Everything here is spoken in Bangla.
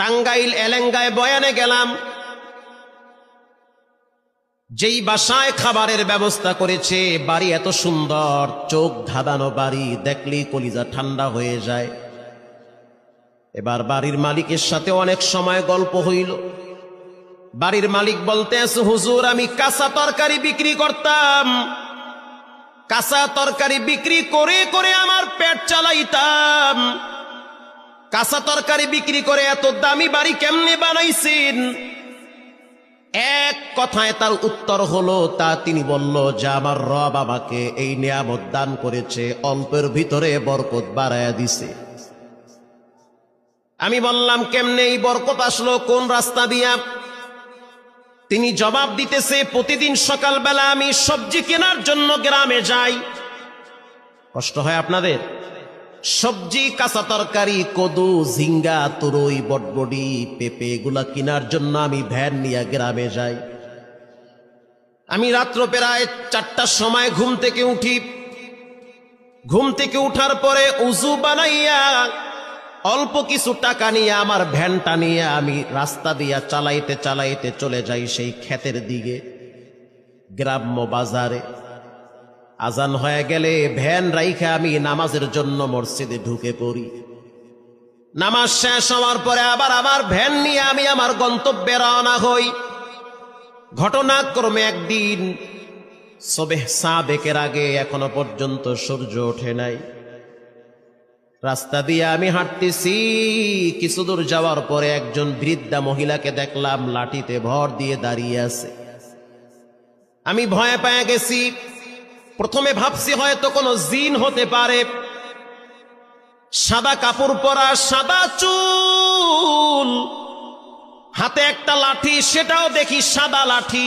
টাঙ্গাইল এলেঙ্গায় বয়ানে গেলাম, যেই বাসায় খাবারের ব্যবস্থা করেছে, বাড়ি এত সুন্দর, চোখ ধাঁধানো বাড়ি, দেখলেই কলিজা ঠান্ডা হয়ে যায়। এবার বাড়ির মালিকের সাথে অনেক সময় গল্প হইল। বাড়ির মালিক বলতেছে, হুজুর আমি কাঁচা তরকারি বিক্রি করতাম, কাঁচা তরকারি বিক্রি করে করে আমার পেট চালাইতাম, কাঁচা তরকারি বিক্রি করে এত দামি বাড়ি কেমনে বানাইছেন? এক কথায় তার উত্তর হলো, তা তিনি বলল যে আমার রব আমাকে এই নিয়ামত দান করেছে, অল্পের ভিতরে বরকত বাড়ায়া দিছে। আমি বললাম, কেমনে এই বরকত আসলো, কোন রাস্তা দিয়া? তিনি জবাব দিতেছে, প্রতিদিন সকালবেলা আমি সবজি কেনার জন্য গ্রামে যাই। কষ্ট হয় আপনাদের? সবজি, কাঁচা তরকারি, কদু, ঝিঙ্গা, তুরই, বটবডি, পেঁপে এগুলা কেনার জন্য আমি ভ্যান নিয়ে গ্রামে যাই। আমি রাত্র প্রায় 4টার সময় ঘুম থেকে উঠি। ঘুম থেকে উঠার পরে উজু বানাইয়া অল্প কিছু টাকা নিয়ে আমার ভ্যানটা নিয়ে আমি রাস্তা দিয়া চালাইতে চালাইতে চলে যাই সেই ক্ষেতের দিকে, গ্রাম্য বাজারে। আজান হয়ে গেলে ভ্যান রাইখা আমি নামাজের জন্য মসজিদে ঢুকে পড়ি। নামাজ শেষ হওয়ার পরে আবার আমার ভ্যান নিয়ে আমি আমার গন্তব্যে রওনা হই। ঘটনাক্রমে একদিন সুবহ সাদেকের আগে এখনো পর্যন্ত সূর্য ওঠে নাই। রাস্তা দিয়ে আমি হাঁটতেছি, কিছু দূর যাওয়ার পরে একজন বৃদ্ধা মহিলাকে দেখলাম লাঠিতে ভর দিয়ে দাঁড়িয়ে আছে। আমি ভয় পেয়ে গেছি। প্রথমে ভাবছি হয়তো কোনো জিন হতে পারে। সাদা কাপড় পরা, সাদা চুল, হাতে একটা লাঠি, সেটাও দেখি সাদা লাঠি।